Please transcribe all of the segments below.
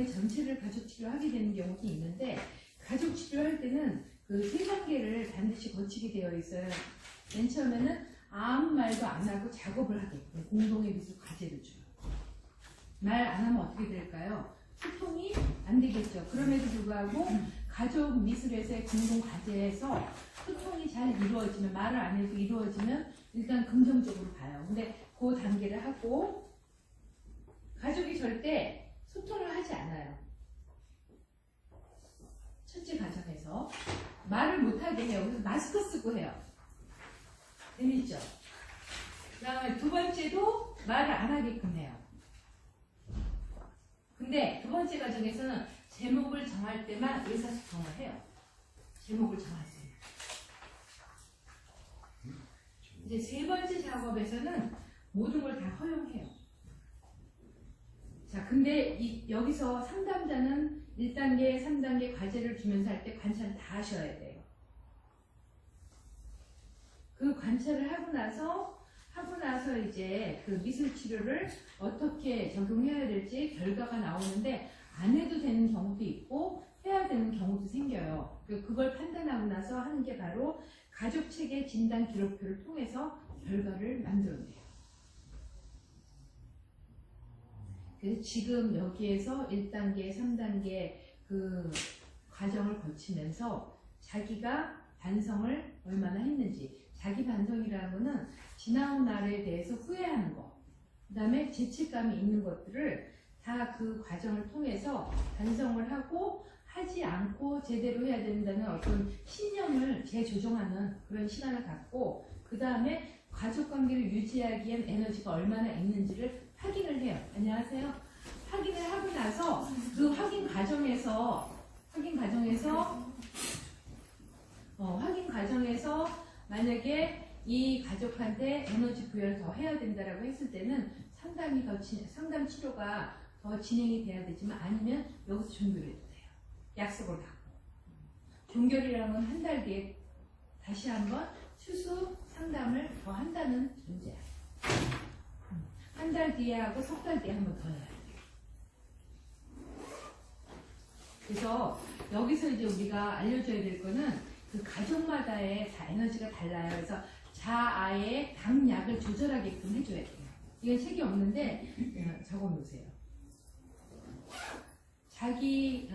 가정의 전체를 가족 치료하게 되는 경우도 있는데, 가족 치료할 때는 그 3단계를 반드시 거치게 되어 있어요. 맨 처음에는 아무 말도 안 하고 작업을 하게끔 공동의 미술 과제를 줘요. 말 안 하면 어떻게 될까요? 소통이 안 되겠죠. 그럼에도 불구하고 가족 미술에서의 공동 과제에서 소통이 잘 이루어지면, 말을 안 해도 이루어지면 일단 긍정적으로 봐요. 근데 그 단계를 하고, 가족이 절대 소통을 하지 않아요. 첫째 과정에서 말을 못하게 해요. 그래서 마스크 쓰고 해요. 재밌죠? 그 다음에 두 번째도 말을 안 하게끔 해요. 근데 두 번째 과정에서는 제목을 정할 때만 의사소통을 해요. 제목을 정할 때만. 이제 세 번째 작업에서는 모든 걸 다 허용해요. 자, 근데 여기서 상담자는 1단계, 3단계 과제를 주면서 할 때 관찰을 다 하셔야 돼요. 그 관찰을 하고 나서 이제 그 미술 치료를 어떻게 적용해야 될지 결과가 나오는데, 안 해도 되는 경우도 있고 해야 되는 경우도 생겨요. 그걸 판단하고 나서 하는 게 바로 가족 체계 진단 기록표를 통해서 결과를 만들어내요. 그래서 지금 여기에서 1단계, 3단계 그 과정을 거치면서 자기가 반성을 얼마나 했는지, 자기 반성이라는 거는 지나온 날에 대해서 후회하는 거, 그 다음에 죄책감이 있는 것들을 다 그 과정을 통해서 반성을 하고, 하지 않고 제대로 해야 된다는 어떤 신념을 재조정하는 그런 시간을 갖고, 그 다음에 가족관계를 유지하기엔 에너지가 얼마나 있는지를 확인을 해요. 안녕하세요. 확인을 하고 나서 그 확인 과정에서 만약에 이 가족한테 에너지 부여를 더 해야 된다라고 했을 때는 상담 치료가 더 진행이 돼야 되지만, 아니면 여기서 종결해도 돼요. 약속을 받고. 종결이라는 건 한 달 뒤에 다시 한번 추수 상담을 더 한다는 존재예요. 한 달 뒤에 하고 석 달 뒤에 한 번 더 해야 돼요. 그래서 여기서 이제 우리가 알려줘야 될 거는 그 가족마다의 다 에너지가 달라요. 그래서 자아의 강약을 조절하게끔 해줘야 돼요. 이건 책이 없는데 적어 놓으세요. 자기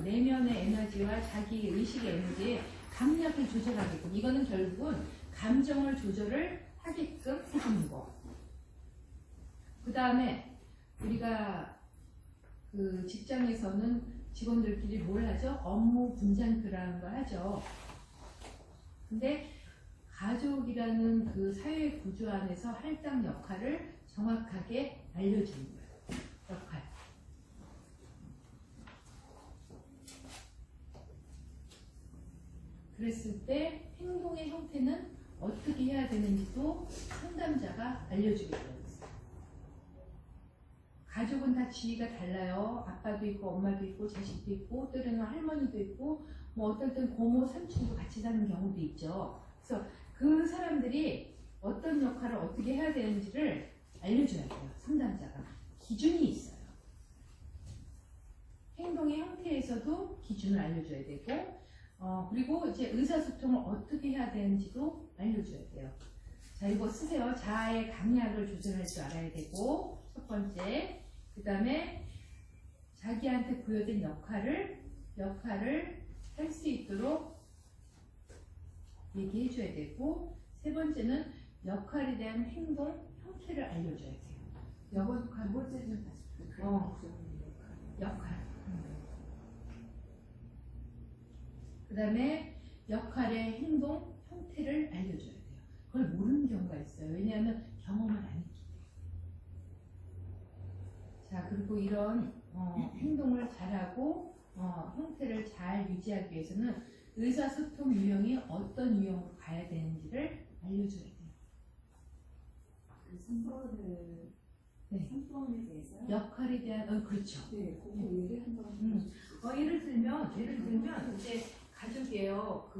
내면의 에너지와 자기 의식의 에너지에 강약을 조절하게끔, 이거는 결국은 감정을 조절을 하게끔 해주는 거. 그 다음에 우리가 그 직장에서는 직원들끼리 뭘 하죠? 업무 분장표라는 걸 하죠. 근데 가족이라는 그 사회 구조 안에서 할당 역할을 정확하게 알려주는 거예요. 역할. 그랬을 때 행동의 형태는 어떻게 해야 되는지도 상담자가 알려주게 되어 있어요. 가족은 다 지위가 달라요. 아빠도 있고 엄마도 있고 자식도 있고 때로는 할머니도 있고 뭐 어떨 땐 고모 삼촌도 같이 사는 경우도 있죠. 그래서 그 사람들이 어떤 역할을 어떻게 해야 되는지를 알려줘야 돼요. 상담자가. 기준이 있어요. 행동의 형태에서도 기준을 알려줘야 되고, 그리고 이제 의사소통을 어떻게 해야 되는지도 알려줘야 돼요. 자, 이거 쓰세요. 자아의 강약을 조절할 줄 알아야 되고, 첫 번째. 그 다음에 자기한테 부여된 역할을 할 수 있도록 얘기해줘야 되고, 세 번째는 역할에 대한 행동 형태를 알려줘야 돼요. 역할 뭐지 좀 다시. 역할. 그 다음에 역할의 행동 형태를 알려줘야 돼요. 그걸 모르는 경우가 있어요. 왜냐하면 경험을 안 했기 때문에. 자, 그리고 이런 행동을 잘하고 형태를 잘 유지하기 위해서는 의사소통 유형이 어떤 유형으로 가야 되는지를 알려줘야 돼요. 그 3번을 네. 3번에 대해서요? 역할에 대한 그렇죠. 네, 그거 예를 한번 예를 들면 이제 가족이에요.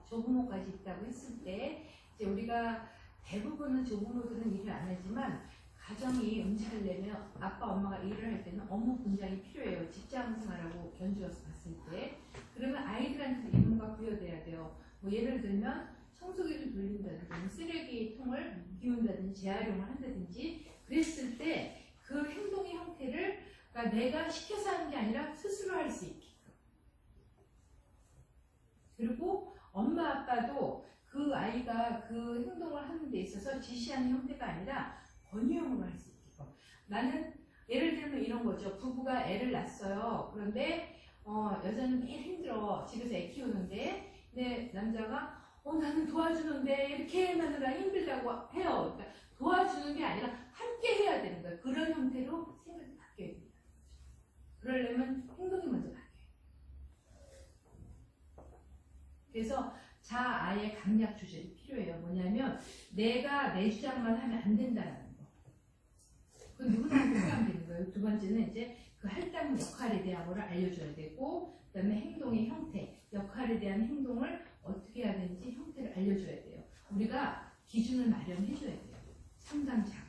조부모까지 있다고 했을 때 이제 우리가 대부분은 조부모들은 일을 안 하지만 가정이 움직이려면 아빠 엄마가 일을 할 때는 업무 분장이 필요해요. 직장 생활하고 견주어서 봤을 때. 그러면 아이들한테 임무가 부여돼야 돼요. 뭐 예를 들면 청소기를 돌린다든지 쓰레기통을 비운다든지 재활용을 한다든지 그랬을 때 그 행동의 형태를 그러니까 내가 시켜서 하는 게 아니라 스스로 할 수 있게. 그리고 엄마 아빠도 그 아이가 그 행동을 하는 데 있어서 지시하는 형태가 아니라 권유형으로 할 수 있게끔. 나는 예를 들면 이런 거죠. 부부가 애를 낳았어요. 그런데 여자는 매일 힘들어. 집에서 애 키우는데 근데 남자가 나는 도와주는데 이렇게 하느라 힘들다고 해요. 그러니까 도와주는 게 아니라 함께 해야 되는 거예요. 그런 형태로 생각이 바뀌어야 됩니다. 그러려면 행동이 먼저 바뀌어요. 그래서 자아의 강약 조절이 필요해요. 뭐냐면 내가 내 주장만 하면 안 된다는 거. 그건 누구나 공감되는 되는 거예요. 두 번째는 이제 그 할당 역할에 대한 거를 알려줘야 되고 그다음에 행동의 형태, 역할에 대한 행동을 어떻게 해야 되는지 형태를 알려줘야 돼요. 우리가 기준을 마련해줘야 돼요. 상담자가.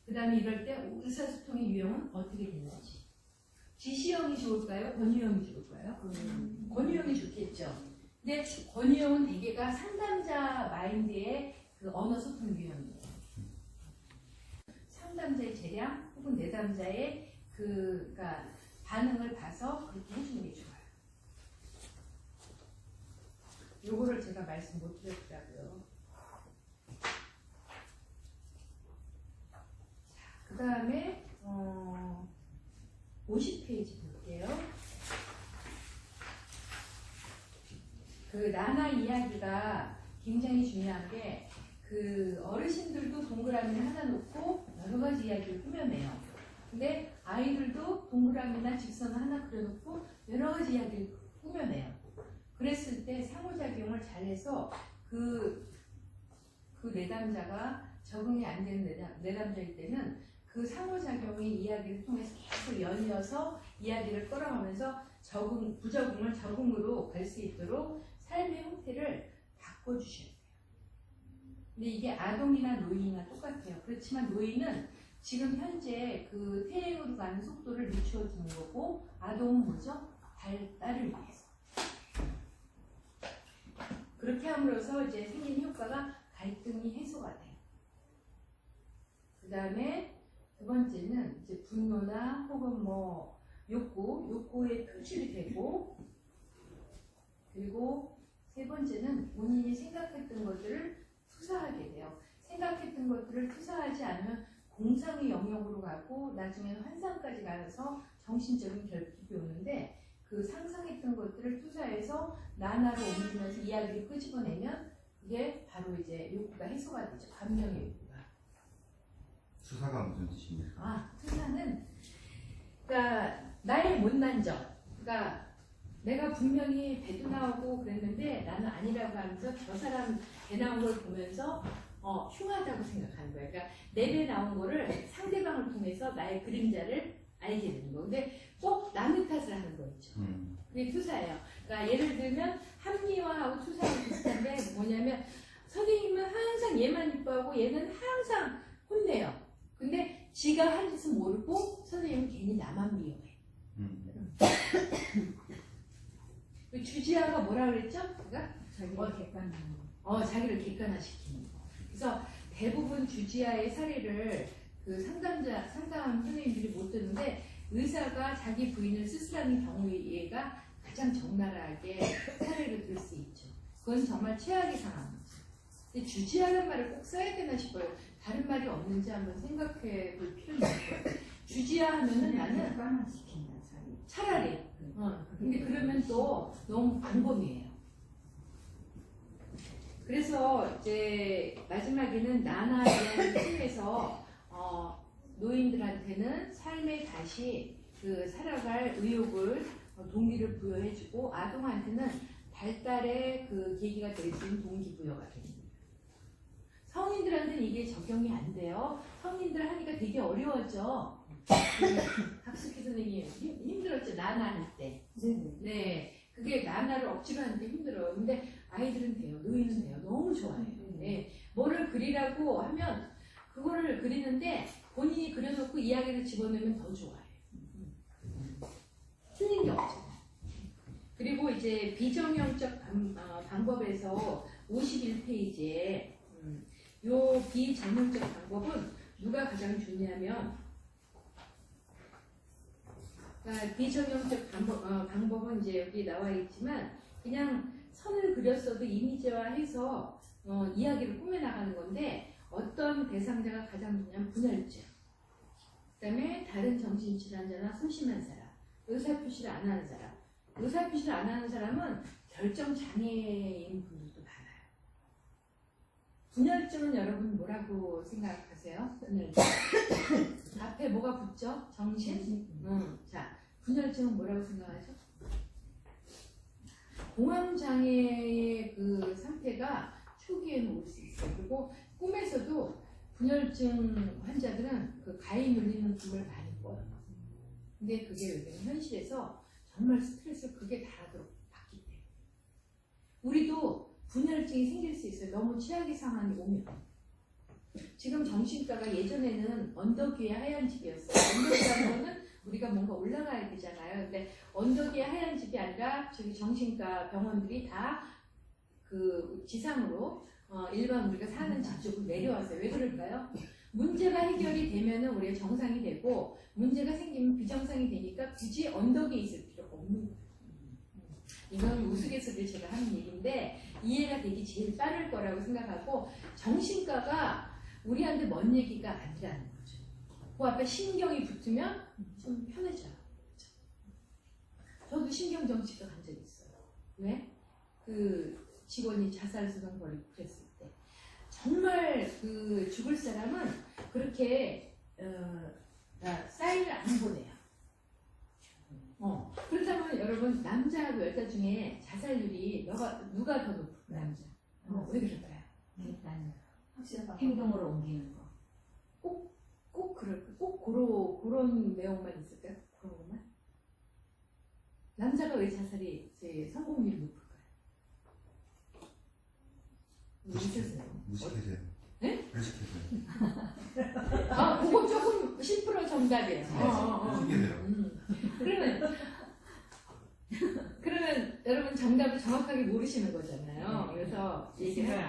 그 다음에 이럴 때 의사소통의 유형은 어떻게 되는지. 지시형이 좋을까요? 권유형이 좋을까요? 권유형이 좋겠죠. 근데 권유형은 대개가 상담자 마인드의 그 언어 소통 유형이에요. 상담자의 재량 혹은 내담자의 그러니까 반응을 봐서 그렇게 해주는 게 좋아요. 요거를 제가 말씀 못 드렸더라고요. 그 다음에 50페이지 볼게요. 그 나나 이야기가 굉장히 중요한 게 그 어르신들도 동그라미를 하나 놓고 여러 가지 이야기를 꾸며내요. 근데 아이들도 동그라미나 직선을 하나 그려놓고 여러 가지 이야기를 꾸며내요. 그랬을 때 상호작용을 잘해서 그 내담자가 적응이 안 되는 내담자일 때는 그 상호작용의 이야기를 통해서 계속 연이어서 이야기를 끌어가면서 부적응을 적응으로 갈 수 있도록 삶의 형태를 바꿔주셔야 돼요. 근데 이게 아동이나 노인이나 똑같아요. 그렇지만 노인은 지금 현재 그 퇴행으로 가는 속도를 늦춰주는 거고 아동은 뭐죠? 발달을 위해서. 그렇게 함으로써 이제 생긴 효과가 갈등이 해소가 돼요. 그 다음에 두 번째는 이제 분노나 혹은 뭐 욕구의 표출이 되고, 그리고 세 번째는 본인이 생각했던 것들을 투사하게 돼요. 생각했던 것들을 투사하지 않으면 공상의 영역으로 가고 나중에는 환상까지 가서 정신적인 결핍이 오는데 그 상상했던 것들을 투사해서 나나로 옮기면서 이야기를 끄집어내면 그게 바로 이제 욕구가 해소가 되죠. 감정의 욕구가. 수사가 무슨 뜻입니까? 투사는 그러니까 나의 못난 점. 그러니까 내가 분명히 배도 나오고 그랬는데 나는 아니라고 하면서 저 사람 배 나온 걸 보면서 흉하다고 생각하는 거예요. 그러니까 내 배 나온 거를 상대방을 통해서 나의 그림자를 알게 되는 거. 근데 꼭 남의 탓을 하는 거 있죠. 그게 투사예요. 그러니까 예를 들면 합리화하고 투사하고 비슷한데 뭐냐면 선생님은 항상 얘만 이뻐하고 얘는 항상 혼내요. 근데 지가 할 짓은 모르고 선생님은 괜히 나만 미워해. 그 주지아가 뭐라 그랬죠? 그가 자기를 객관화하는 거. 자기를 객관화시키는 거. 그래서 대부분 주지아의 사례를 그 상담 선생님들이 못 듣는데 의사가 자기 부인을 수술하는 경우가 가장 적나라하게 사례를 들 수 있죠. 그건 정말 최악의 상황이죠. 근데 주지아라는 말을 꼭 써야 되나 싶어요. 다른 말이 없는지 한번 생각해 볼 필요는 있어요. 주지아 하면은 나는 객관화시킨다 차라리. 근데 그러면 또 너무 광범위해요. 그래서 이제 마지막에는 나나 이야기를 통해서 노인들한테는 삶에 다시 그 살아갈 의욕을 동기를 부여해주고 아동한테는 발달의 그 계기가 될 수 있는 동기부여가 됩니다. 성인들한테는 이게 적용이 안 돼요. 성인들 하니까 되게 어려웠죠. 박숙희 선생님 힘들었죠. 나나 할 때. 네네. 네, 그게 나나를 억지로 하는데 힘들어요. 근데 아이들은 돼요. 노인은 돼요. 너무 좋아해요. 네, 뭐를 그리라고 하면 그거를 그리는데 본인이 그려놓고 이야기를 집어넣으면 더 좋아요. 틀린 게 없죠. 그리고 이제 비정형적 방법에서 51페이지에 요 비정형적 방법은 누가 가장 중요하면 그러니까 비정형적 방법은 이제 여기 나와 있지만 그냥 선을 그렸어도 이미지화해서 이야기를 꾸며나가는 건데 어떤 대상자가 가장 중요한 분열증 그 다음에 다른 정신질환자나 소심한 사람 의사표시를 안 하는 사람 의사표시를 안 하는 사람은 결정장애인 분들도 많아요. 분열증은 여러분 뭐라고 생각하세요? 분열증 앞에 뭐가 붙죠? 정신? 자, 분열증은 뭐라고 생각하죠? 공황장애의 그 상태가 초기에는 올 수 있어요. 그리고 꿈에서도 분열증 환자들은 그 가위 눌리는 꿈을 많이 꿔요. 근데 그게 요즘 현실에서 정말 스트레스를 크게 달아도록 받기 때문에 우리도 분열증이 생길 수 있어요. 너무 최악의 상황이 오면. 지금 정신과가 예전에는 언덕 위에 하얀 집이었어요. 언덕이라는 거는 우리가 뭔가 올라가야 되잖아요. 근데 언덕 위에 하얀 집이 아니라 저기 정신과 병원들이 다 그 지상으로 일반 우리가 사는 집 쪽으로 내려왔어요. 왜 그럴까요? 문제가 해결이 되면은 우리가 정상이 되고 문제가 생기면 비정상이 되니까 굳이 언덕에 있을 필요가 없는 거예요. 이건 우스갯소리를 제가 하는 얘기인데 이해가 되기 제일 빠를 거라고 생각하고 정신과가 우리한테 먼 얘기가 아니라는 거죠. 그 앞에 신경이 붙으면 좀 편해져요. 저도 신경정치과 간 적 있어요. 왜? 그 직원이 자살소송 벌이고 그랬을 때 정말 그 죽을 사람은 그렇게 사인을 안 보내요. 그렇다면 여러분 남자하고 여자 중에 자살률이 누가 더 높을까요? 남자. 왜 그럴까요? 일단 행동으로 옮기는 거. 꼭 그런 내용만 있을까요? 그런 것만? 남자가 왜 자살이 제 성공률이 높을까요? 있었어요. 무식해져요. 네? 무식해져요. 그거 조금 10% 정답이에요. 무식해져요. 그러면 여러분 정답을 정확하게 모르시는 거잖아요. 그래서 얘기를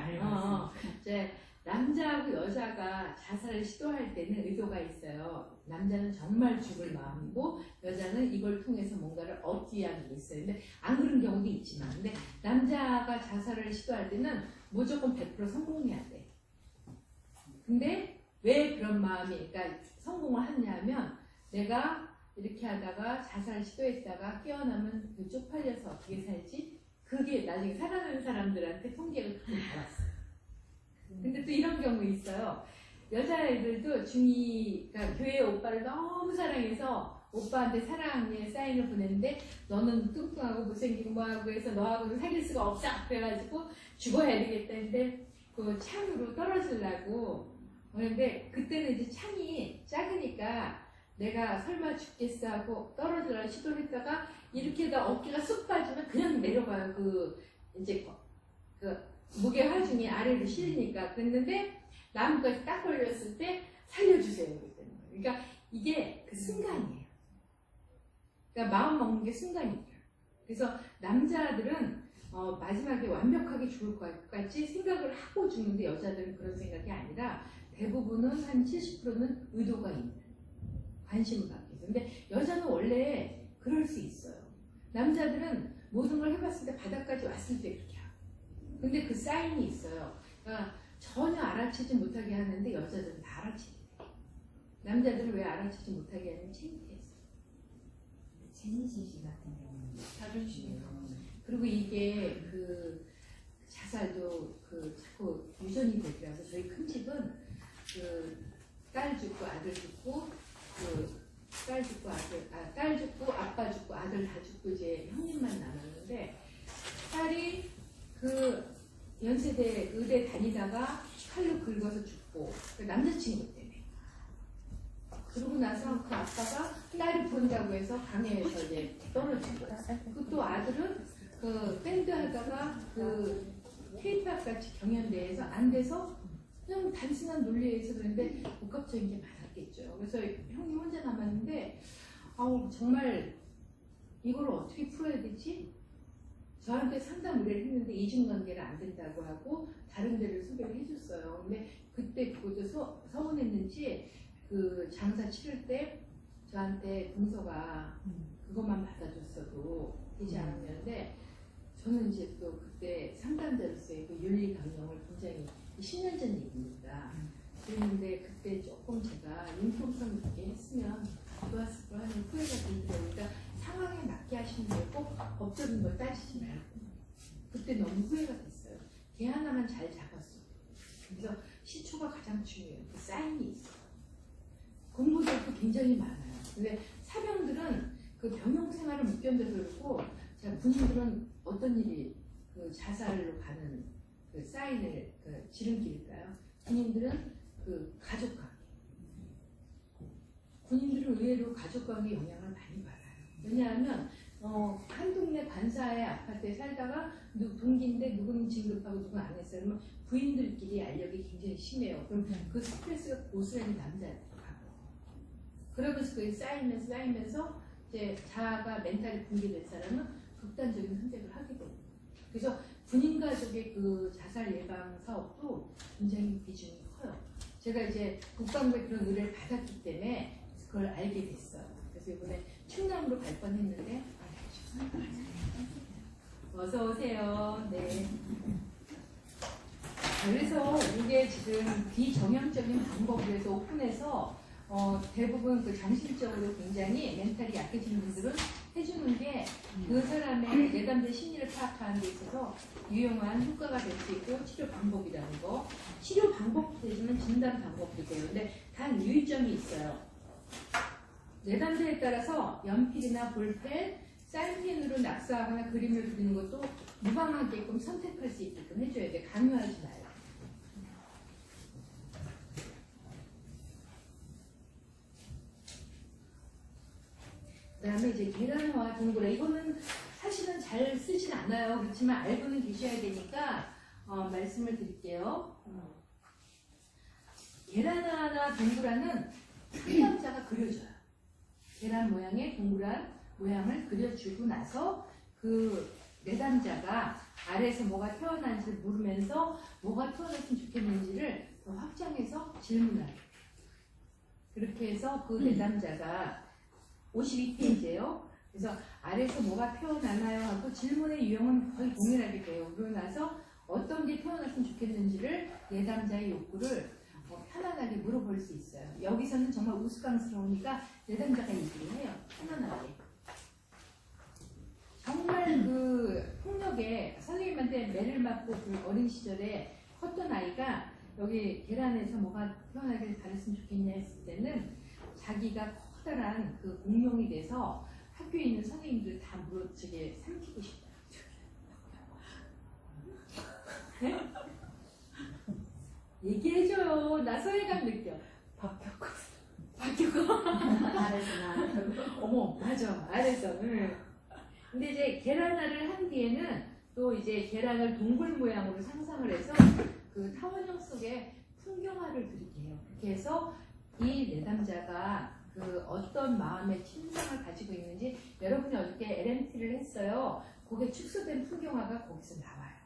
이제 남자하고 여자가 자살을 시도할 때는 의도가 있어요. 남자는 정말 죽을 마음이고 여자는 이걸 통해서 뭔가를 얻기 위한 게 있어요. 근데 안 그런 경우도 있지만 근데 남자가 자살을 시도할 때는 무조건 100% 성공해야 돼. 근데 왜 그런 마음이 그러니까 성공을 하냐면 내가 이렇게 하다가 자살 시도했다가 깨어나면 그 쪽팔려서 어떻게 살지? 그게 나중에 살아가는 사람들한테 통계가 그렇게 나왔어요. 근데 또 이런 경우 있어요. 여자애들도 그러니까 교회 오빠를 너무 사랑해서 오빠한테 사랑의 사인을 보냈는데 너는 뚱뚱하고 못생기고 뭐하고 해서 너하고는 사귈 수가 없어. 그래가지고 죽어야 되겠다 했는데 그 창으로 떨어지려고 그런데 그때는 이제 창이 작으니까 내가 설마 죽겠어 하고 떨어지려고 시도를 했다가 이렇게 다 어깨가 쑥 빠지면 그냥 내려가요. 이제 무게 하중이 아래로 실리니까. 그랬는데 나무까지 딱 걸렸을 때 살려주세요. 그러니까 이게 그 순간이에요. 그러니까 마음 먹는 게 순간이에요. 그래서 남자들은 마지막에 완벽하게 죽을 것 같이 생각을 하고 죽는데 여자들은 그런 생각이 아니라 대부분은 한 70%는 의도가 있는 관심을 갖고 있어요. 근데 여자는 원래 그럴 수 있어요. 남자들은 모든 걸 해봤을 때 바닥까지 왔을 때 그렇게 하고 근데 그 사인이 있어요. 그러니까 전혀 알아채지 못하게 하는데 여자들은 다 알아채요. 남자들은 왜 알아채지 못하게 하냐면 창피해서. 최진실 같은 경우는 자존심이 그리고 이게 그 자살도 자꾸 유전이 되더라고요. 저희 큰 집은 딸 죽고 아들 죽고 딸 죽고 아빠 죽고 아들 다 죽고 이제 형님만 남았는데 딸이 연세대 의대 다니다가 칼로 긁어서 죽고 남자친구 때문에 그러고 나서 그 아빠가 딸이 부른다고 해서 강에서 이제 떨어지고 또 아들은 밴드 하다가 케이팝 같이 경연대회에서 안 돼서 그냥 단순한 논리에서 그런데 복합적인 게 많았던 갔겠죠. 그래서 형님 혼자 남았는데 아우 정말 이걸 어떻게 풀어야 되지? 저한테 상담 의뢰를 했는데 이중관계를 안 된다고 하고 다른 데를 소개를 해줬어요. 근데 그때 그것도 서운했는지 그 장사 치를 때 저한테 동서가 그것만 받아줬어도 되지 않았는데 저는 이제 또 그때 상담자로서의 그 윤리 강령을 굉장히 10년 전 얘기입니다. 그랬는데 그때 조금 제가 융통성 있게 했으면 좋았을 거 하는 후회가 들더라고요. 그러니까 상황에 맞게 하시면 되고 법적인 걸 따지지 말고 그때 너무 후회가 됐어요. 걔 하나만 잘 잡았어. 그래서 시초가 가장 중요해요. 그 사인이 있어요. 공부들도 굉장히 많아요. 근데 사병들은 그 병영 생활을 못 견뎌서 그렇고 군인들은 어떤 일이 그 자살로 가는 그 사인을 그 지름길일까요? 군인들은 그 가족관계. 군인들은 의외로 가족관계 영향을 많이 받아요. 왜냐하면 한 동네 관사의 아파트에 살다가 동기인데 누구는 진급하고 누구는 안 했어요. 그러면 부인들끼리 알력이 굉장히 심해요. 그럼 그 스트레스가 고스란히 남자한테 가고 그러면서 그게 쌓이면서 이제 자아가 멘탈이 붕괴된 사람은 극단적인 선택을 하게 됩니다. 그래서 군인 가족의 그 자살 예방 사업도 굉장히 비중이 커요. 제가 이제 국방부에 그런 의뢰를 받았기 때문에 그걸 알게 됐어요. 그래서 이번에 충남으로 갈 뻔했는데 어서 오세요. 네. 그래서 이게 지금 비정형적인 방법으로 해서 오픈해서 대부분 그 정신적으로 굉장히 멘탈이 약해지는 분들은 해주는 게 그 사람의 내담자 심리를 파악하는 데 있어서 유용한 효과가 될 수 있고 치료 방법이라는 거. 치료 방법도 되지만 진단 방법도 돼요. 근데 단 유의점이 있어요. 내담자에 따라서 연필이나 볼펜, 사인펜으로 낙서하거나 그림을 그리는 것도 무방하게끔 선택할 수 있게끔 해줘야 돼. 강요하지 말고. 그 다음에 이제 계란화 동그라 이거는 사실은 잘 쓰진 않아요. 그렇지만 알고는 계셔야 되니까 말씀을 드릴게요. 계란화나 동그라는 상담자가 그려줘요. 계란 모양의 동그란 모양을 그려주고 나서 그 내담자가 아래에서 뭐가 태어난지를 물으면서 뭐가 태어났으면 좋겠는지를 더 확장해서 질문을 해요. 그렇게 해서 그 내담자가 52페이지예요. 그래서 아래에서 뭐가 태어나나요 하고 질문의 유형은 거의 동일하게 돼요. 그러고 나서 어떤 게 태어났으면 좋겠는지를 내담자의 욕구를 편안하게 물어볼 수 있어요. 여기서는 정말 우스꽝스러우니까 내담자가 얘기를 해요. 편안하게. 정말 그 폭력에 선생님한테 매를 맞고 그 어린 시절에 컸던 아이가 여기 계란에서 뭐가 태어나길 바랬으면 좋겠냐 했을 때는 자기가 커다란 그 공룡이 돼서 학교에 있는 선생님들 다 물어치게 삼키고 싶다. 네? 얘기해줘요. 나 소외감 느껴. 바뀌었고. 아래서 나. 어머, 맞아. 아래서. 응. 근데 이제 계란화를 한 뒤에는 또 이제 계란을 동굴 모양으로 상상을 해서 그 타원형 속에 풍경화를 그리게 해요. 그렇게 해서 이 내담자가 그 어떤 마음의 침상을 가지고 있는지 여러분이 어저께 LMT를 했어요. 그게 축소된 풍경화가 거기서 나와요.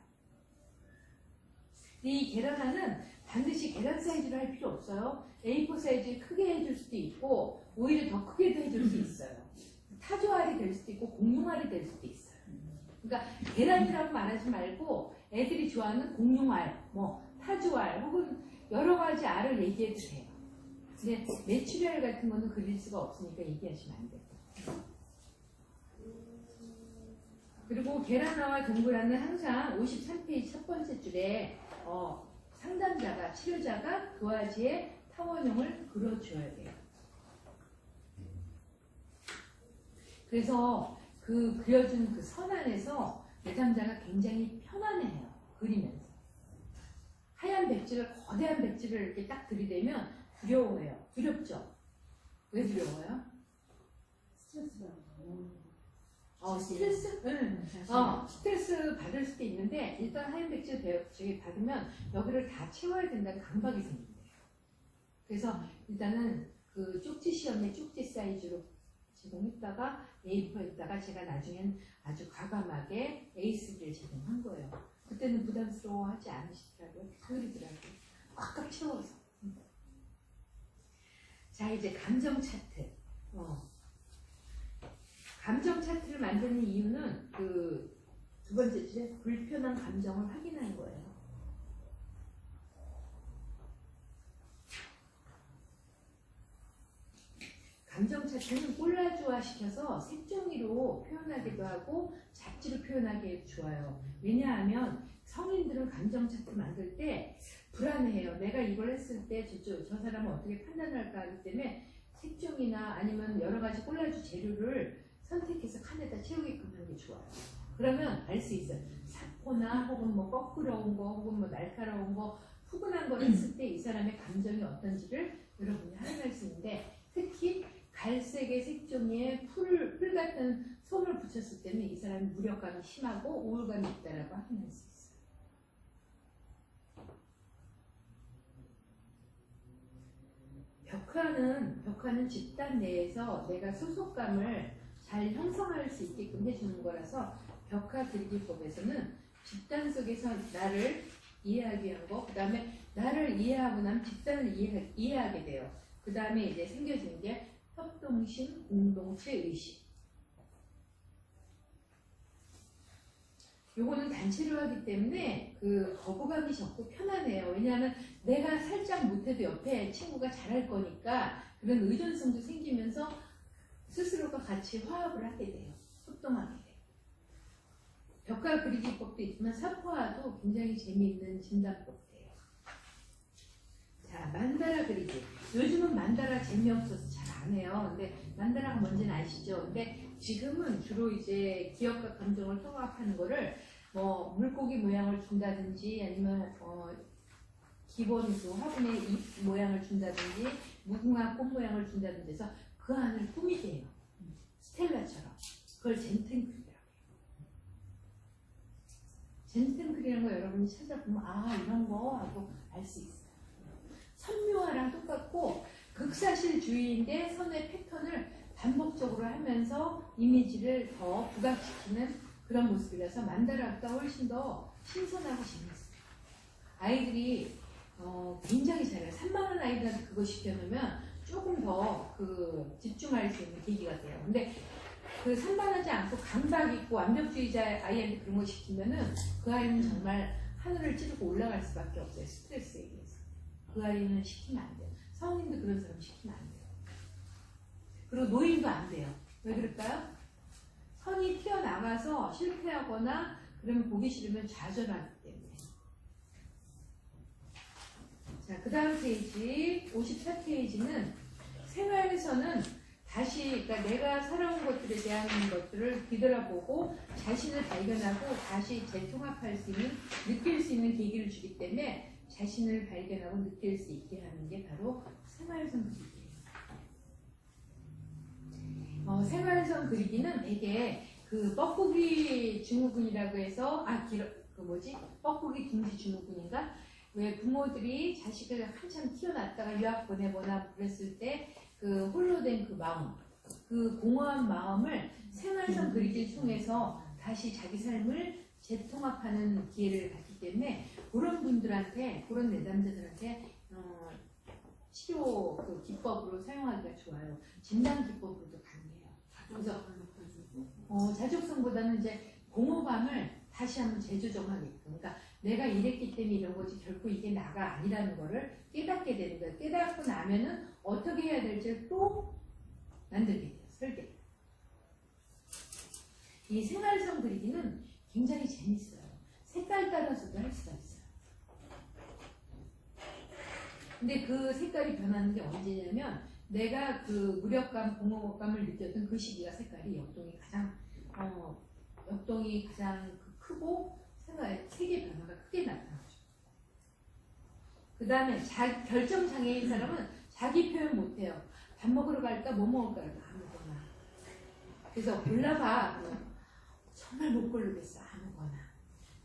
이 계란화는 반드시 계란 사이즈로 할 필요 없어요. A4 사이즈 크게 해줄 수도 있고 오히려 더 크게도 해줄 수 있어요. 타조알이 될 수도 있고 공룡알이 될 수도 있어요. 그러니까 계란이라고 말하지 말고 애들이 좋아하는 공룡알, 뭐 타조알 혹은 여러 가지 알을 얘기해도 돼요. 근데 메추리알 같은 거는 그릴 수가 없으니까 얘기하시면 안 돼요. 그리고 계란화와 동그라는 항상 53페이지 첫 번째 줄에 상담자가, 치료자가 도화지에 타원형을 그려줘야 돼요. 그래서 그 그려준 그 선 안에서 내담자가 굉장히 편안해요. 그리면서. 하얀 백지를, 거대한 백지를 이렇게 딱 들이대면 두려워해요. 두렵죠? 왜 두려워요? 스트레스 스트레스? 응. 스트레스 받을 수도 있는데 일단 하얀 백지 받으면 여기를 다 채워야 된다는 강박이 생긴대요. 그래서 일단은 그 쪽지 시험에 쪽지 사이즈로 제공했다가 A4했다가 제가 나중엔 아주 과감하게 A3를 제공한 거예요. 그때는 부담스러워하지 않으시더라고요. 그러더라고요. 꽉꽉 채워서. 자, 이제 감정 차트. 감정 차트를 만드는 이유는 그 두 번째 주제 불편한 감정을 확인하는 거예요. 감정 차트는 콜라주화 시켜서 색종이로 표현하기도 하고 잡지로 표현하기에도 좋아요. 왜냐하면 성인들은 감정 차트 만들 때 불안해해요. 내가 이걸 했을 때 저 사람은 어떻게 판단할까 하기 때문에 색종이나 아니면 여러 가지 콜라주 재료를 선택해서 칸에다 채우게끔 하는 게 좋아요. 그러면 알 수 있어요. 사포나 혹은 뭐 거꾸러운 거 혹은 뭐 날카로운 거 푸근한 걸 했을 때 이 사람의 감정이 어떤지를 여러분이 확인할 수 있는데 특히 갈색의 색종이에 풀 같은 솜을 붙였을 때는 이 사람이 무력감이 심하고 우울감이 있다라고 확인할 수 있어요. 벽화는 집단 내에서 내가 소속감을 잘 형성할 수 있게끔 해주는 거라서 벽화 그리기법에서는 집단 속에서 나를 이해하기 위한 거, 그 다음에 나를 이해하고 나면 집단을 이해하게 돼요. 그 다음에 이제 생겨지는 게 협동심, 공동체 의식. 요거는 단체로 하기 때문에 그 거부감이 적고 편하네요. 왜냐하면 내가 살짝 못해도 옆에 친구가 잘할 거니까 그런 의존성도 생기면서 스스로가 같이 화합을 하게 돼요. 협동하게 돼요. 벽화 그리기법도 있지만 사포화도 굉장히 재미있는 진단법이에요. 자, 만다라 그리기. 요즘은 만다라 재미없어서 잘 안 해요. 근데 만다라가 뭔지는 아시죠? 근데 지금은 주로 이제 기억과 감정을 통합하는 거를 뭐 물고기 모양을 준다든지 아니면 기본 그 화분의 잎 모양을 준다든지 무궁화 꽃 모양을 준다든지 해서 그 안을 꾸미게 해요. 스텔라처럼. 그걸 젠텐클이라고 해요. 젠텐클이라는 거 여러분이 찾아보면 아 이런 거 하고 알 수 있어요. 선묘화랑 똑같고 극사실주의인데 선의 패턴을 반복적으로 하면서 이미지를 더 부각시키는 그런 모습이라서 만다라가 훨씬 더 신선하고 재밌어요. 아이들이 굉장히 잘해요. 3만 원 아이들한테 그거 시켜놓으면 조금 더 그 집중할 수 있는 계기가 돼요. 근데 그 산만하지 않고 강박 있고 완벽주의자 아이한테 그런 거 시키면은 그 아이는 정말 하늘을 찌르고 올라갈 수밖에 없어요. 스트레스에 의해서. 그 아이는 시키면 안 돼요. 성인도 그런 사람 시키면 안 돼요. 그리고 노인도 안 돼요. 왜 그럴까요? 선이 튀어나가서 실패하거나 그러면 보기 싫으면 좌절하기 때문에. 자, 그 다음 페이지 54페이지는 생활에서는 다시 그러니까 내가 살아온 것들에 대한 것들을 뒤돌아보고 자신을 발견하고 다시 재통합할 수 있는 느낄 수 있는 계기를 주기 때문에 자신을 발견하고 느낄 수 있게 하는 게 바로 생활선 그리기예요. 생활선 그리기는 되게 그 뻐꾸기 증후군이라고 해서 뻐꾸기 둥지 증후군인가? 왜 부모들이 자식을 한참 키워놨다가 유학 보내거나 그랬을 때 그 홀로 된 그 마음, 그 공허한 마음을 생활선 그리기를 통해서 다시 자기 삶을 재통합하는 기회를 갖기 때문에 그런 분들한테, 그런 내담자들한테 치료 그 기법으로 사용하기가 좋아요. 진단 기법으로도 가능해요. 그래서 자족성보다는 이제 공허감을 다시 한번 재조정하게끔. 그러니까 내가 이랬기 때문에 이런 거지 결코 이게 나가 아니라는 거를 깨닫게 되는 거예요. 깨닫고 나면은 어떻게 해야 될지를 또 만들게 돼요. 설계. 이 생활선 그리기는 굉장히 재밌어요. 색깔 따라서도 할 수가 있어요. 근데 그 색깔이 변하는 게 언제냐면 내가 그 무력감, 공허감을 느꼈던 그 시기가 색깔이 역동이 가장 크고 색의 변화가 크게 나타나죠. 그 다음에 결정장애인 사람은 자기 표현 못해요. 밥 먹으러 갈까 뭐 먹을까 아무거나. 그래서 골라봐. 정말 못 고르겠어. 아무거나.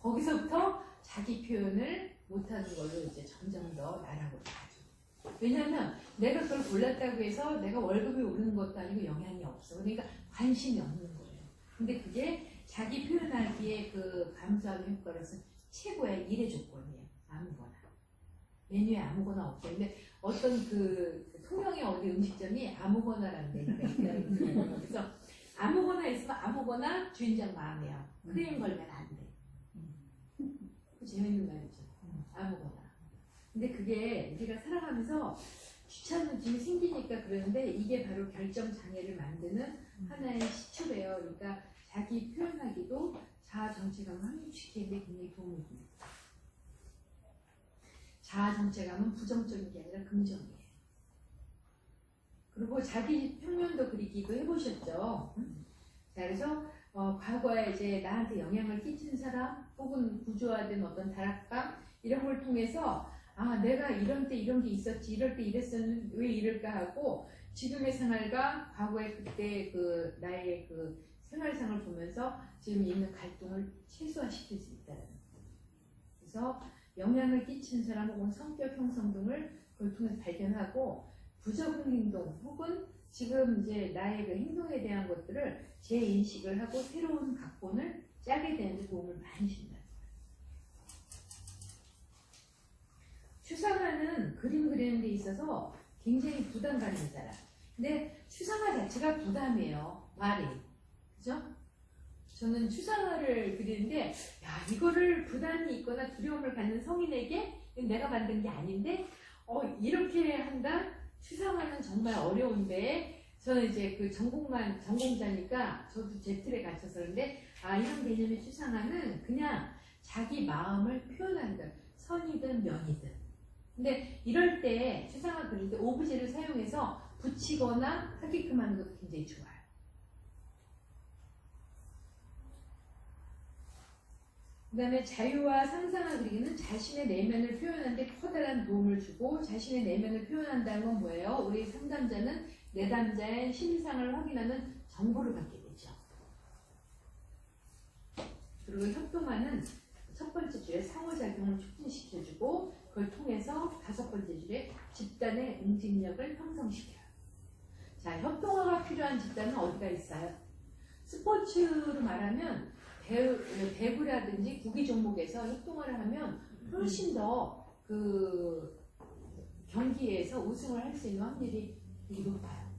거기서부터 자기 표현을 못하는 걸로 이제 점점 더 나락으로 가죠. 왜냐하면 내가 그걸 골랐다고 해서 내가 월급이 오르는 것도 아니고 영향이 없어. 그러니까 관심이 없는 거예요. 근데 그게 자기 표현하기에 그 감소하는 효과로서 최고의 일의 조건이에요. 아무거나. 메뉴에 아무거나 없어요. 근데 어떤 그 통영의 어디 음식점이 아무거나라는 메뉴가 있더라고요. 그래서 아무거나 있으면 아무거나 주인장 마음이야. 크림 걸면 안 돼. 재밌는 말이죠. 아무거나. 근데 그게 우리가 살아가면서 귀찮음이 생기니까 그러는데 이게 바로 결정 장애를 만드는 하나의 시초래요. 그러니까 자기 표현하기도 자아 정체감을 확립시키는데 굉장히 도움이 됩니다. 자아 정체감은 부정적인 게 아니라 긍정이에요. 그리고 자기 평면도 그리기도 해보셨죠? 자, 그래서 과거에 이제 나한테 영향을 끼친 사람 혹은 구조화된 어떤 다락방 이런 걸 통해서 아 내가 이런 때 이런 게 있었지 이럴 때 이랬었는데 왜 이럴까 하고 지금의 생활과 과거의 그때 그 나의 그 생활상을 보면서 지금 있는 갈등을 최소화시킬 수 있다는 거예요. 그래서 영향을 끼친 사람 혹은 성격 형성 등을 그걸 통해서 발견하고 부적응 행동 혹은 지금 이제 나의 그 행동에 대한 것들을 재인식을 하고 새로운 각본을 짜게 되는데 도움을 많이 준다. 추상화는 그림 그리는 데 있어서 굉장히 부담감이 있잖아. 근데 추상화 자체가 부담이에요. 말이. 그죠? 저는 추상화를 그리는데 야 이거를 부담이 있거나 두려움을 갖는 성인에게 내가 만든 게 아닌데 이렇게 한다? 추상화는 정말 어려운데 저는 이제 그 전공자니까 저도 제 틀에 갇혀서 그런데 이런 개념의 추상화는 그냥 자기 마음을 표현하는 거예요. 선이든 면이든. 근데 이럴 때 추상화 그릴 때 오브제를 사용해서 붙이거나 하게끔 하는 것도 굉장히 좋아요. 그 다음에 자유와 상상을 그리기는 자신의 내면을 표현하는 데 커다란 도움을 주고 자신의 내면을 표현한다는 건 뭐예요? 우리 상담자는 내담자의 심상을 확인하는 정보를 받게 되죠. 그리고 협동화는 첫 번째 줄에 상호작용을 촉진시켜주고 그걸 통해서 다섯 번째 줄에 집단의 응집력을 형성시켜요. 자, 협동화가 필요한 집단은 어디가 있어요? 스포츠로 말하면 배구라든지 구기 종목에서 협동화를 하면 훨씬 더 그 경기에서 우승을 할 수 있는 확률이 되게 높아요.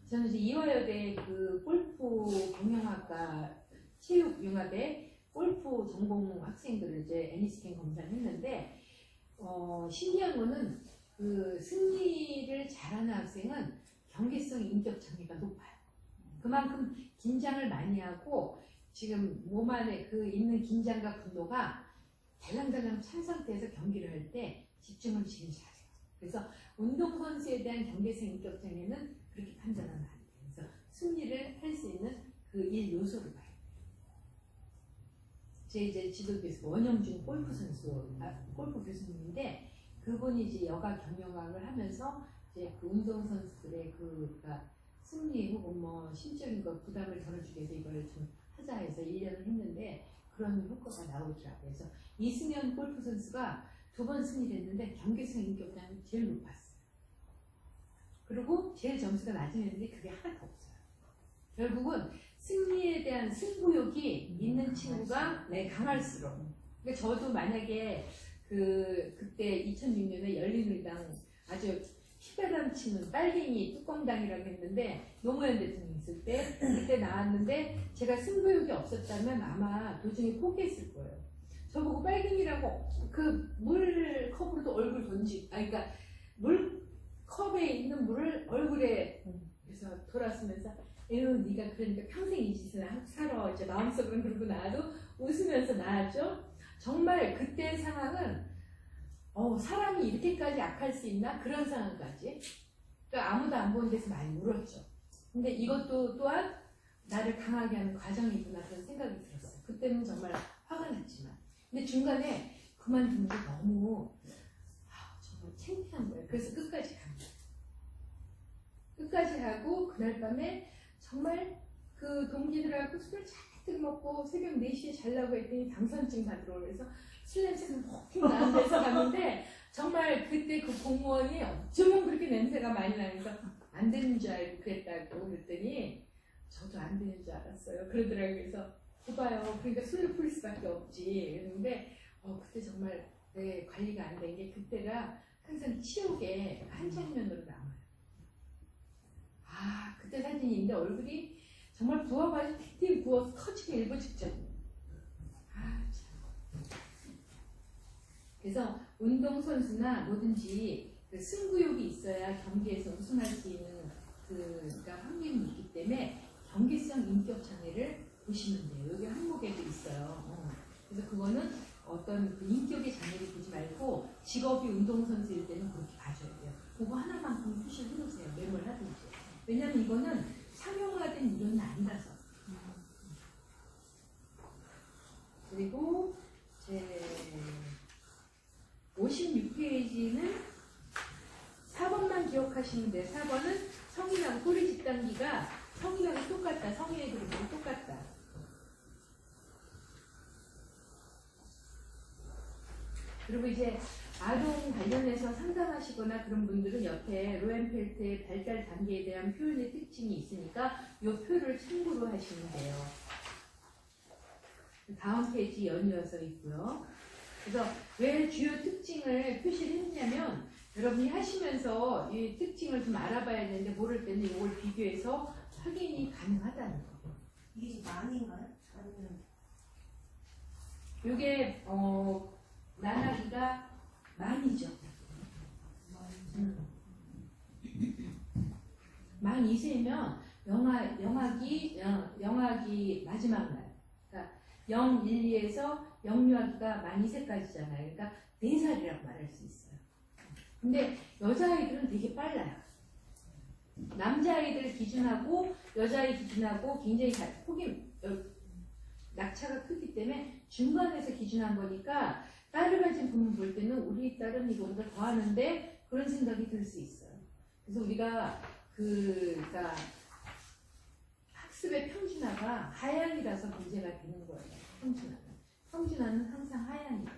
저는 이제 이화여대 그 골프 경영학과 체육융합의 골프 전공 학생들을 이제 애니스캔 검사를 했는데 신기한 거는 그 승리를 잘하는 학생은 경계성 인격 장애가 높아요. 그만큼 긴장을 많이 하고 지금 몸 안에 그 있는 긴장과 분노가 달랑달랑 찬 상태에서 경기를 할 때 집중을 제일 잘해요. 그래서 운동선수에 대한 경계성 인격 장애는 그렇게 판단하면 안 돼요. 그래서 승리를 할 수 있는 그 일 요소를 봐요. 제 이제 지도교수 원영준 골프 선수, 골프 교수님인데 그분이 이제 여가 경영학을 하면서 이제 그 운동선수들의 그러니까 승리 혹은 뭐 심적인 거 부담을 덜어주기 위해서 이걸 좀 하자 해서 1년을 했는데 그런 효과가 나오더라고요. 그래서 이승현 골프 선수가 2번 승리를 했는데 경계성 인격장이 제일 높았어요. 그리고 제일 점수가 낮았는데 그게 하나도 없어요. 결국은 승리에 대한 승부욕이 있는 친구가 강할수록. 그러니까 저도 만약에 그때 2006년에 열린우리당 아주 피바람 치는 빨갱이 뚜껑당이라고 했는데 노무현 대통령 있을 때 그때 나왔는데 제가 승부욕이 없었다면 아마 도중에 포기했을 거예요. 저보고 빨갱이라고 그 물컵으로도 얼굴 그러니까 물컵에 있는 물을 얼굴에 그래서 돌아서면서 에휴 네가 그러니까 평생 이 짓을 살아 이제 마음속으로는 그러고 나도 웃으면서 나왔죠. 정말 그때 상황은 사람이 이렇게까지 악할 수 있나? 그런 상황까지. 그러니까 아무도 안 보는 데서 많이 울었죠. 근데 이것도 또한 나를 강하게 하는 과정이구나 그런 생각이 들었어요. 그때는 정말 화가 났지만. 근데 중간에 그만두는 게 너무 정말 창피한 거예요. 그래서 끝까지 갑니다. 끝까지 하고 그날 밤에 정말 그 동기들하고 술을 잔뜩 먹고 새벽 4시에 자려고 했더니 당선증 받으러 그래서 술 냄새가 퍽 나는 데서 갔는데 정말 그때 그 공무원이 어쩌면 그렇게 냄새가 많이 나면서 안 되는 줄 알고 그랬다고 그랬더니 저도 안 되는 줄 알았어요. 그러더라고요. 그래서 봐요. 그러니까 술을 풀 수밖에 없지. 그런데 그때 정말 내 관리가 안 된 게 그때가 항상 치욕의 한 장면으로 남아요. 아, 그때 사진인데 얼굴이 정말 부어가지고 틱틱 부어서 터지기 일보 직전. 아, 참. 그래서 운동선수나 뭐든지 그 승부욕이 있어야 경기에서 우승할 수 있는 그러니까 확률이 있기 때문에 경기성 인격 장애를 보시면 돼요. 여기 항목에도 있어요. 그래서 그거는 어떤 그 인격의 장애를 보지 말고 직업이 운동선수일 때는 그렇게 봐줘야 돼요. 그거 하나만큼 표시를 해놓으세요. 메모를 하든지. 왜냐면 이거는 상용화된 이론이 아니라서. 그리고 제 56페이지는 4번만 기억하시면 돼요. 4번은 성인하고 꼬리 뒷당기가 성인하고 똑같다. 성인애들이 모두 똑같다. 그리고 이제 아동 관련해서 상담하시거나 그런 분들은 옆에 로엔펠트의 발달 단계에 대한 표현의 특징이 있으니까 이 표를 참고로 하시면 돼요. 다음 페이지 연이어서 있고요. 그래서 왜 주요 특징을 표시를 했냐면 여러분이 하시면서 이 특징을 좀 알아봐야 되는데 모를 때는 이걸 비교해서 확인이 가능하다는 거. 이게 많인가요? 아니면 이게 나나기가 만이죠. 만 2세면 영악이 마지막 날. 그러니까 0, 1, 2에서 영유아기가 만 2세까지잖아요. 그러니까 4살이라고 말할 수 있어요. 근데 여자아이들은 되게 빨라요. 남자아이들 기준하고 여자아이 기준하고 굉장히 폭이 낙차가 크기 때문에 중간에서 기준한 거니까 딸을 가진 부모 볼 때는 우리 딸은 이거보다 더 하는데 그런 생각이 들 수 있어요. 그래서 우리가 그러니까 학습의 평준화가 하향이라서 문제가 되는 거예요. 평준화는 항상 하향이에요.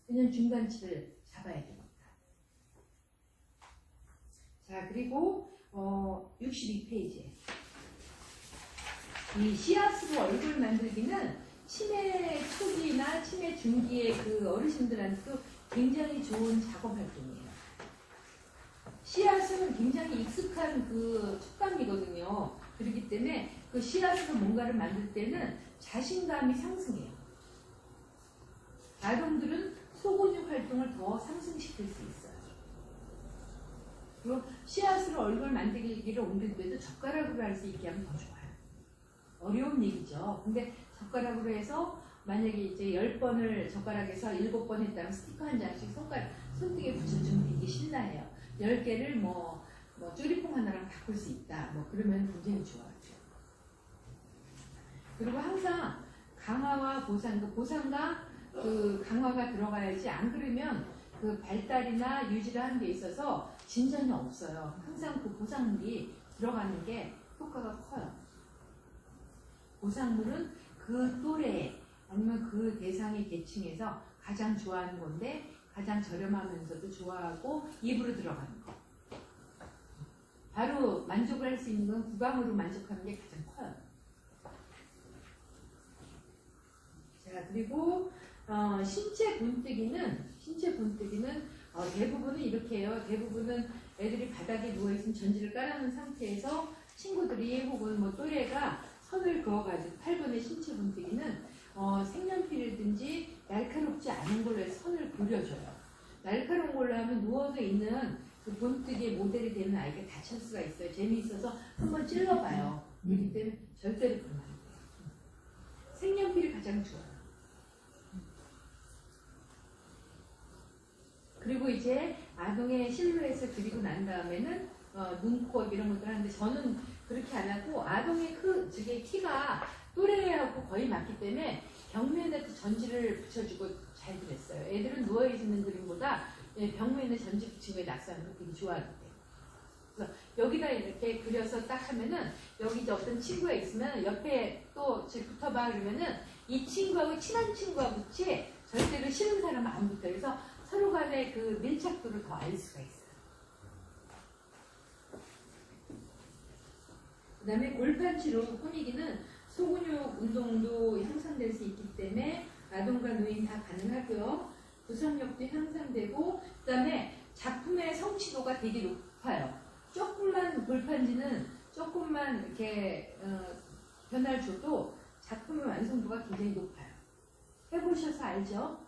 그냥 중간치를 잡아야 됩니다. 자, 그리고 62페이지. 이 씨앗으로 얼굴 만들기는 치매 초기나 치매 중기의 그 어르신들한테도 굉장히 좋은 작업 활동이에요. 씨앗은 굉장히 익숙한 그 촉감이거든요. 그렇기 때문에 그 씨앗으로 뭔가를 만들 때는 자신감이 상승해요. 아동들은 소근육 활동을 더 상승시킬 수 있어요. 그리고 씨앗으로 얼굴 만들기를 옮길 때도 젓가락으로 할 수 있게 하면 더 좋아요. 어려운 얘기죠. 근데 젓가락으로 해서 만약에 이제 10번을 젓가락에서 7번 했다면 스티커 한 장씩 손등에 붙여주면 되게 신나해요. 10개를 쪼리퐁 하나랑 바꿀 수 있다. 그러면 굉장히 좋아요. 그리고 항상 강화와 보상, 보상과 그 강화가 들어가야지 안 그러면 그 발달이나 유지를 하는 데 있어서 진전이 없어요. 항상 그 보상물이 들어가는 게 효과가 커요. 보상물은 그 또래 아니면 그 대상의 계층에서 가장 좋아하는 건데 가장 저렴하면서도 좋아하고 입으로 들어가는 거. 바로 만족을 할 수 있는 건 구강으로 만족하는 게 가장 커요. 자, 그리고 신체 본뜨기는 대부분은 이렇게 해요. 대부분은 애들이 바닥에 누워있으면 전지를 깔아놓은 상태에서 친구들이 혹은 또래가 선을 그어가지고 8번의 신체 본뜨기는 색연필이든지 날카롭지 않은 걸로 해서 선을 그려줘요. 날카로운 걸로 하면 누워서 있는 그 본뜨기의 모델이 되는 아이가 다칠 수가 있어요. 재미있어서 한번 찔러봐요. 그렇기 때문에 절대로 그러면 안 돼요. 색연필이 가장 좋아요. 그리고 이제 아동의 실루엣을 그리고 난 다음에는 눈, 코 이런 것들 하는데 저는 그렇게 안 하고 아동의 키가 또래하고 거의 맞기 때문에 벽면에 전지를 붙여주고 잘 그렸어요. 애들은 누워있는 그림보다 벽면에 전지 붙이고 낙서하는 거 되게 좋아하기 때문에. 그래서 여기다 이렇게 그려서 딱 하면은 여기 이제 어떤 친구가 있으면 옆에 또 붙어봐 그러면은 이 친구하고 친한 친구가 붙지 절대로 싫은 사람은 안 붙어요. 그래서 서로 간의 그 밀착도를 더 알 수가 있어요. 그 다음에 골판치로 꾸미기는 소근육 운동도 향상될 수 있기 때문에 아동과 노인 다 가능하고요. 구성력도 향상되고, 그 다음에 작품의 성취도가 되게 높아요. 조금만 골판지는 조금만 이렇게 변화를 줘도 작품의 완성도가 굉장히 높아요. 해보셔서 알죠?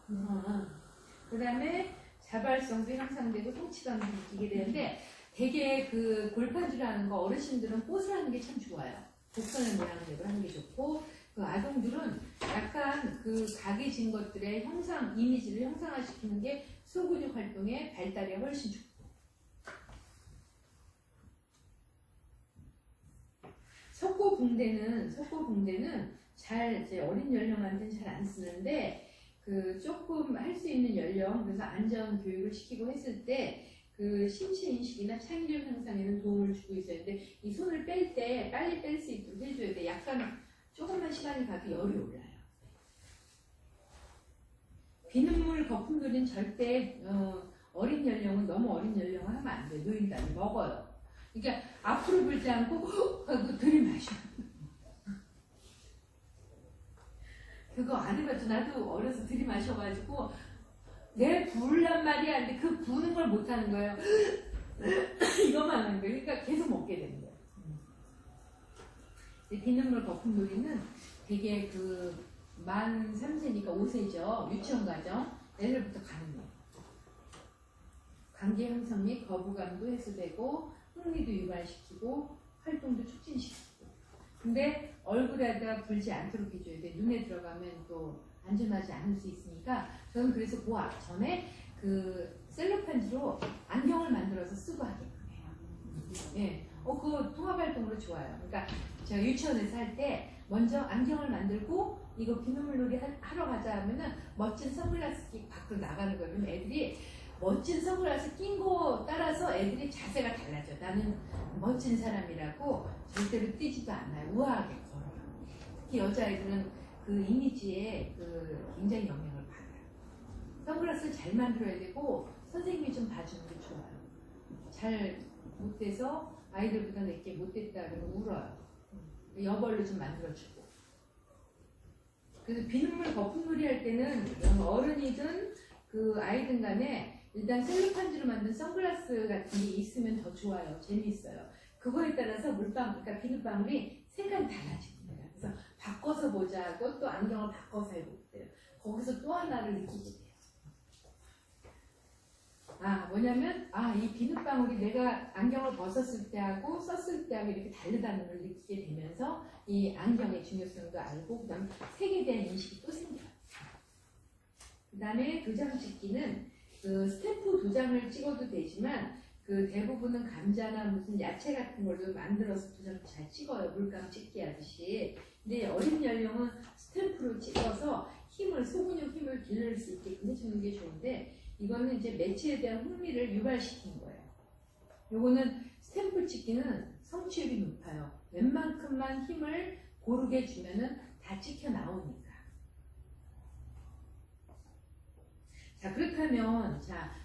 그 다음에 자발성도 향상되고 성취감도 느끼게 되는데, 되게 그 골판지라는 거 어르신들은 꽃을 하는 게 참 좋아요. 곡선의 모양대로 하는 게 좋고, 그 아동들은 약간 그 각이 진 것들의 형상, 이미지를 형상화시키는 게 소근육 활동의 발달에 훨씬 좋고. 석고붕대는 잘 이제 어린 연령한테는 잘 안 쓰는데, 그 조금 할 수 있는 연령, 그래서 안전 교육을 시키고 했을 때 그 신체 인식이나 창의력 향상에는 도움을 주고 있어야 되는데, 이 손을 뺄 때 빨리 뺄 수 있도록 해줘야 돼. 약간 조금만 시간이 가도 열이 올라요. 비눗물 거품돌이는 절대 어린 연령은 너무 어린 연령은 하면 안 돼. 노인단이 먹어요. 그러니까 앞으로 불지 않고 하고 들이마셔. 그거 안 해봤죠. 나도 어려서 들이마셔가지고 내 부을란 말이야. 근데 그 부는 걸 못하는 거예요. 이것만 하는 거예요. 그러니까 계속 먹게 되는 거예요. 비눗물 거품놀이는 되게 그 만 3세니까 5세죠. 유치원 가정. 애들부터 가는 거예요. 관계 형성 및 거부감도 해소되고 흥미도 유발시키고 활동도 촉진시키고. 근데 얼굴에다 불지 않도록 해줘야 돼. 눈에 들어가면 또 안전하지 않을 수 있으니까 저는 그래서 그 전에 그 셀로판지로 안경을 만들어서 쓰고 하게끔 해요. 예, 그거 통합활동으로 좋아요. 그러니까 제가 유치원에서 할 때 먼저 안경을 만들고 이거 비눗물놀이 하러 가자 하면은 멋진 선글라스 끼고 밖으로 나가는 거예요. 그럼 애들이 멋진 선글라스 낀 거 따라서 애들이 자세가 달라져. 나는 멋진 사람이라고 절대로 뛰지도 않아요. 우아하게 걸어요. 특히 여자애들은 그 이미지에 그 굉장히 영향을 받아요. 선글라스를 잘 만들어야 되고 선생님이 좀 봐주는 게 좋아요. 잘 못돼서 아이들보다 내게 못됐다 그러면 울어요. 여벌로 좀 만들어주고. 그래서 비눗물 거품놀이 할 때는 어른이든 그 아이든 간에 일단 셀로판지로 만든 선글라스 같은 게 있으면 더 좋아요. 재미있어요. 그거에 따라서 물방, 그러니까 비눗방울이 색깔이 달라지는 거예요. 그래서 바꿔서 보자 하고 또 안경을 바꿔서 해보게 돼요. 거기서 또 하나를 느끼게 돼요. 뭐냐면, 이 비눗방울이 내가 안경을 벗었을 때하고 썼을 때하고 이렇게 다르다는 걸 느끼게 되면서 이 안경의 중요성도 알고, 그 다음에 색에 대한 인식이 또 생겨요. 그 다음에 도장 찍기는 그 스탬프 도장을 찍어도 되지만 그 대부분은 감자나 무슨 야채 같은 걸로 만들어서 도장을 잘 찍어요. 물감 찍기 하듯이. 근데 어린 연령은 스탬프로 찍어서 소근육 힘을 기를 수 있게끔 해주는 게 좋은데, 이거는 이제 매체에 대한 흥미를 유발시키는 거예요. 요거는 스탬프 찍기는 성취율이 높아요. 웬만큼만 힘을 고르게 주면은 다 찍혀 나오니까. 자, 그렇다면,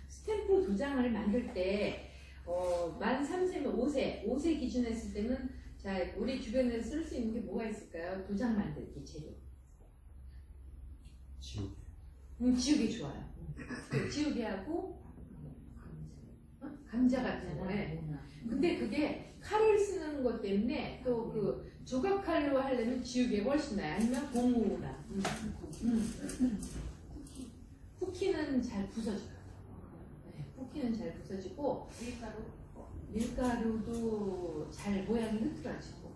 스탬프 도장을 만들 때, 만 3세면 5세 기준 했을 때는, 우리 주변에서 쓸 수 있는 게 뭐가 있을까요? 도장 만들기 재료. 지우개. 지우개 좋아요. 지우개하고, 감자 같은 거에. 근데 그게 칼을 쓰는 것 때문에 또 그 조각칼로 하려면 지우개가 훨씬 나아요. 아니면 고무나. 쿠키는 잘 부서져요. 네, 쿠키는 잘 부서지고 밀가루도 잘 모양이 흐트러지고.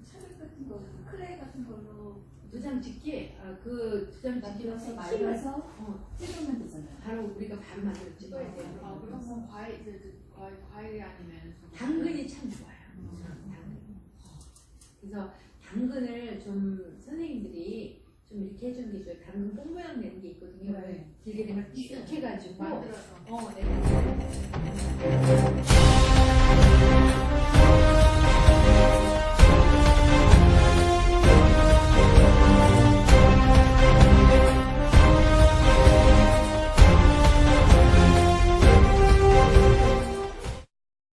차백 같은 거, 클레이 같은 걸로 도장 찍기, 그 도장 찍기는 만들어서 힘을 말려서 찍으면 되잖아요. 바로 우리가 바로 만들어 찍어야 돼요. 그럼 과일이 아니면 당근이 참 좋아요. 당근. 그래서 당근을 좀 선생님들이 좀 이렇게 해주는 게 좋아요. 당근 뽕 모양 내는 게 있거든요. 네. 길게 되면 쭉 해가지고 만들어서 애들